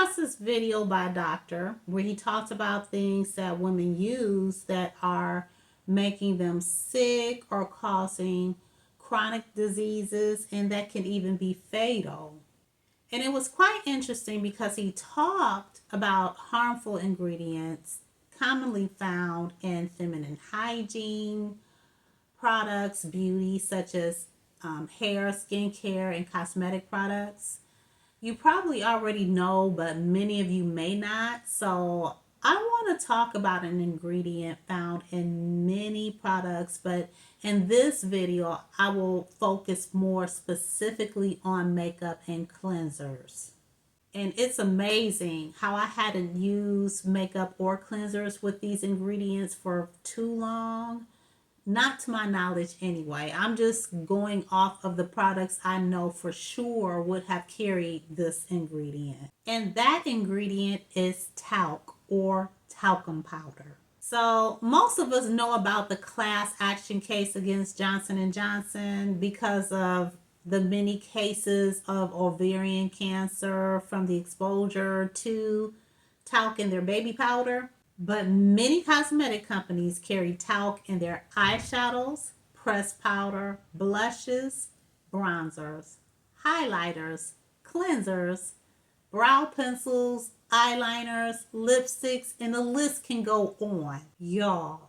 across this video by a doctor where he talks about things that women use that are making them sick or causing chronic diseases, and that can even be fatal. And it was quite interesting because he talked about harmful ingredients commonly found in feminine hygiene products, beauty, such as hair, skincare, and cosmetic products. You probably already know, but many of you may not. So I want to talk about an ingredient found in many products, but in this video, I will focus more specifically on makeup and cleansers. And it's amazing how I hadn't used makeup or cleansers with these ingredients for too long. Not to my knowledge anyway. I'm just going off of the products I know for sure would have carried this ingredient. And that ingredient is talc or talcum powder. So most of us know about the class action case against Johnson & Johnson because of the many cases of ovarian cancer from the exposure to talc in their baby powder. But many cosmetic companies carry talc in their eyeshadows, pressed powder, blushes, bronzers, highlighters, cleansers, brow pencils, eyeliners, lipsticks, and the list can go on. Y'all,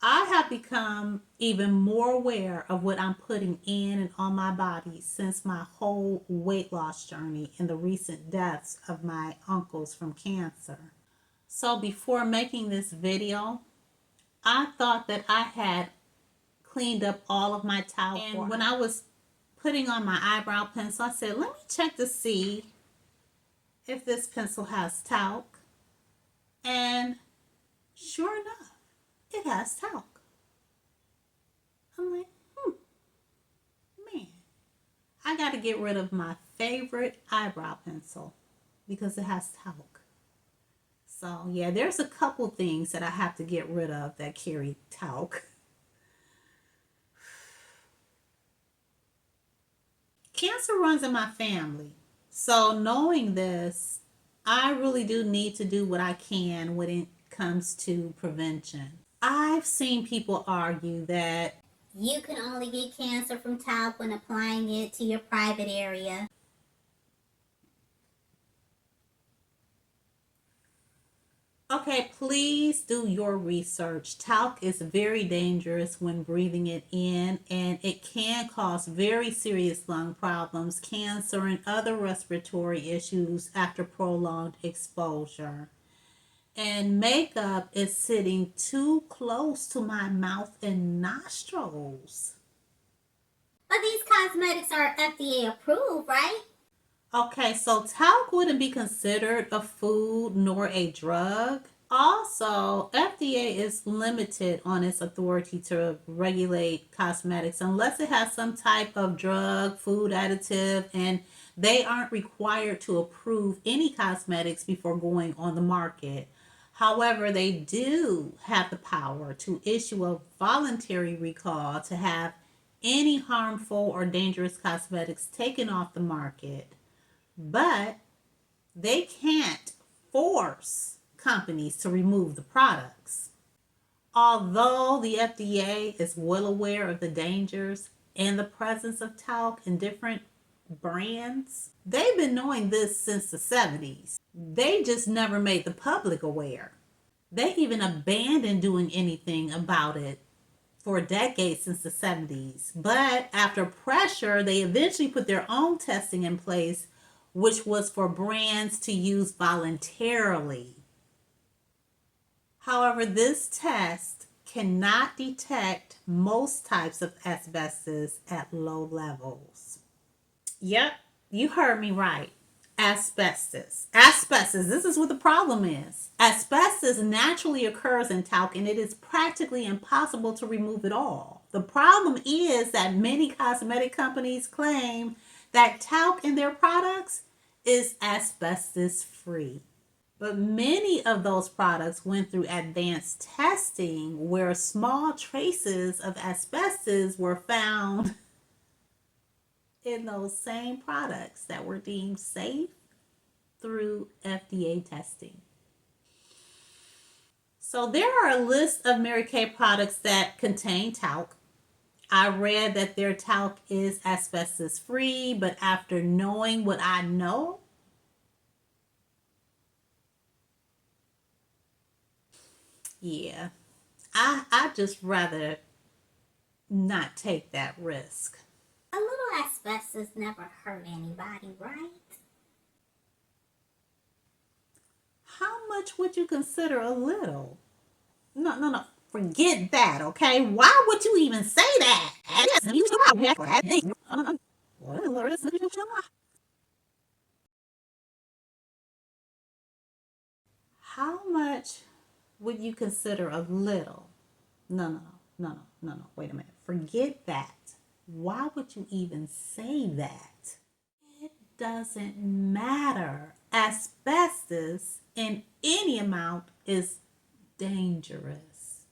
I have become even more aware of what I'm putting in and on my body since my whole weight loss journey and the recent deaths of my uncles from cancer. So before making this video, I thought that I had cleaned up all of my talc. And when I was putting on my eyebrow pencil, I said, let me check to see if this pencil has talc. And sure enough, it has talc. I'm like, man, I got to get rid of my favorite eyebrow pencil because it has talc. So yeah, there's a couple things that I have to get rid of that carry talc. Cancer runs in my family. So knowing this, I really do need to do what I can when it comes to prevention. I've seen people argue that you can only get cancer from talc when applying it to your private area. okay, please do your research. Talc is very dangerous when breathing it in, and it can cause very serious lung problems, cancer, and other respiratory issues after prolonged exposure. And makeup is sitting too close to my mouth and nostrils. But these cosmetics are FDA approved, right? Okay, so talc wouldn't be considered a food nor a drug. Also, FDA is limited on its authority to regulate cosmetics unless it has some type of drug, food additive, and they aren't required to approve any cosmetics before going on the market. However, they do have the power to issue a voluntary recall to have any harmful or dangerous cosmetics taken off the market. But they can't force companies to remove the products. Although the FDA is well aware of the dangers and the presence of talc in different brands, they've been knowing this since the 70s. They just never made the public aware. They even abandoned doing anything about it for decades since the 70s. But after pressure, they eventually put their own testing in place, which was for brands to use voluntarily. However, this test cannot detect most types of asbestos at low levels. Yep, you heard me right. Asbestos. Asbestos, this is what the problem is. Asbestos naturally occurs in talc and it is practically impossible to remove it all. The problem is that many cosmetic companies claim that talc in their products is asbestos free. But many of those products went through advanced testing where small traces of asbestos were found in those same products that were deemed safe through FDA testing. So there are a list of Mary Kay products that contain talc. I read that their talc is asbestos free, but after knowing what I know, yeah, I just rather not take that risk. A little asbestos never hurt anybody, right? How much would you consider a little? No, no, no. Forget that, okay? Why would you even say that? How much would you consider a little? No, no, no, no, no, no. Wait a minute. Forget that. Why would you even say that? It doesn't matter. Asbestos in any amount is dangerous.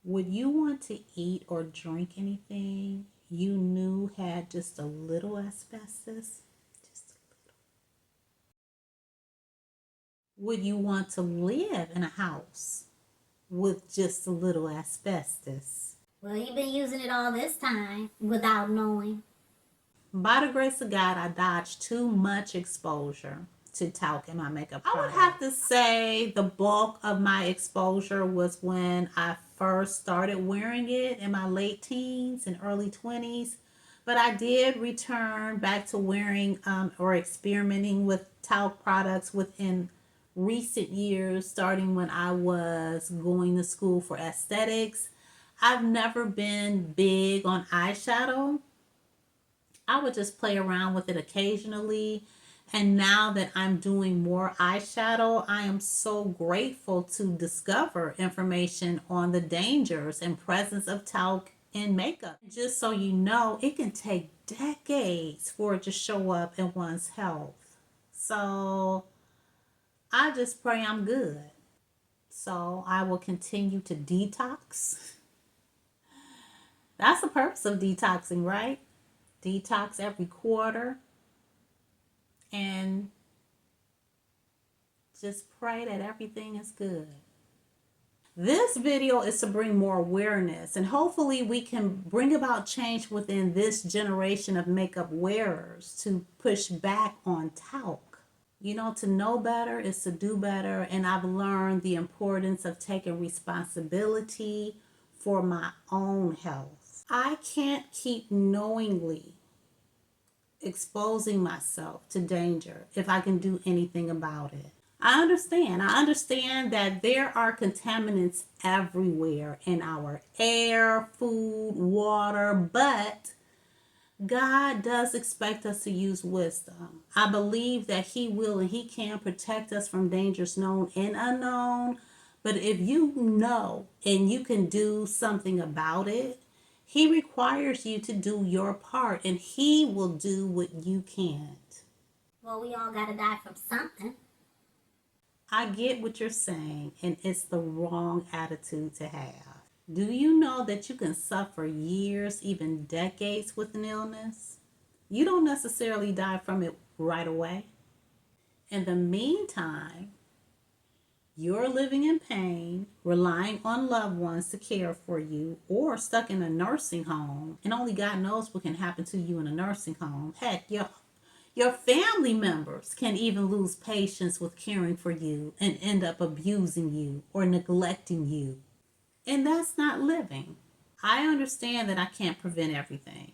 Would you want to eat or drink anything you knew had just a little asbestos? Just a little. Would you want to live in a house with just a little asbestos? Well, you've been using it all this time without knowing. By the grace of God, I dodged too much exposure to talc in my makeup products. I would have to say the bulk of my exposure was when I first started wearing it in my late teens and early 20s. But I did return back to wearing or experimenting with talc products within recent years, starting when I was going to school for aesthetics. I've never been big on eyeshadow. I would just play around with it occasionally. And now that I'm doing more eyeshadow, I am so grateful to discover information on the dangers and presence of talc in makeup. Just so you know, it can take decades for it to show up in one's health. So I just pray I'm good. So I will continue to detox. That's the purpose of detoxing, right? Detox every quarter and just pray that everything is good. This video is to bring more awareness, and hopefully we can bring about change within this generation of makeup wearers to push back on talc. You know, to know better is to do better, and I've learned the importance of taking responsibility for my own health. I can't keep knowingly exposing myself to danger if I can do anything about it. I understand. I understand that there are contaminants everywhere in our air, food, water, but God does expect us to use wisdom. I believe that He will and He can protect us from dangers known and unknown. But if you know and you can do something about it, He requires you to do your part and He will do what you can't. Well, we all gotta die from something. I get what you're saying, and it's the wrong attitude to have. Do you know that you can suffer years, even decades with an illness? You don't necessarily die from it right away. In the meantime, you're living in pain, relying on loved ones to care for you, or stuck in a nursing home, and only God knows what can happen to you in a nursing home. Heck, your family members can even lose patience with caring for you and end up abusing you or neglecting you. And that's not living. I understand that I can't prevent everything.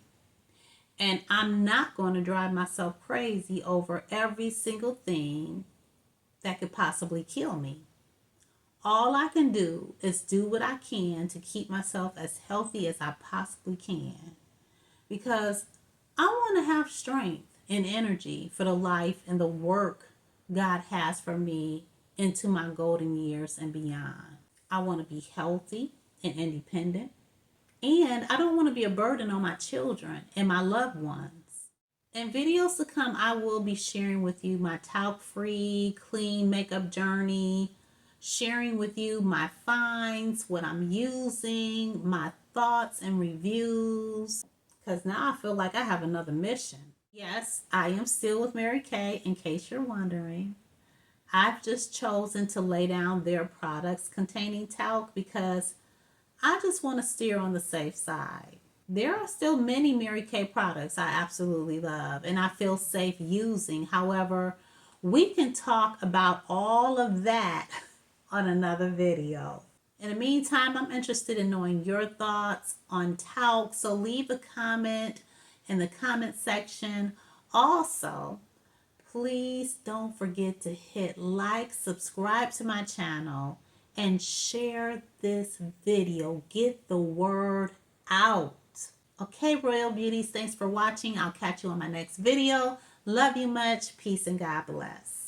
And I'm not going to drive myself crazy over every single thing that could possibly kill me. All I can do is do what I can to keep myself as healthy as I possibly can. Because I want to have strength and energy for the life and the work God has for me into my golden years and beyond. I want to be healthy and independent. And I don't want to be a burden on my children and my loved ones. In videos to come, I will be sharing with you my talc-free, clean makeup journey, sharing with you my finds, what I'm using, my thoughts and reviews. Because now I feel like I have another mission. Yes, I am still with Mary Kay, in case you're wondering. I've just chosen to lay down their products containing talc because I just want to steer on the safe side. There are still many Mary Kay products I absolutely love and I feel safe using. However, we can talk about all of that on another video. In the meantime, I'm interested in knowing your thoughts on talc, so leave a comment in the comment section. Also, please don't forget to hit like, subscribe to my channel, and share this video. Get the word out. Okay, Royal Beauties, thanks for watching. I'll catch you on my next video. Love you much. Peace and God bless.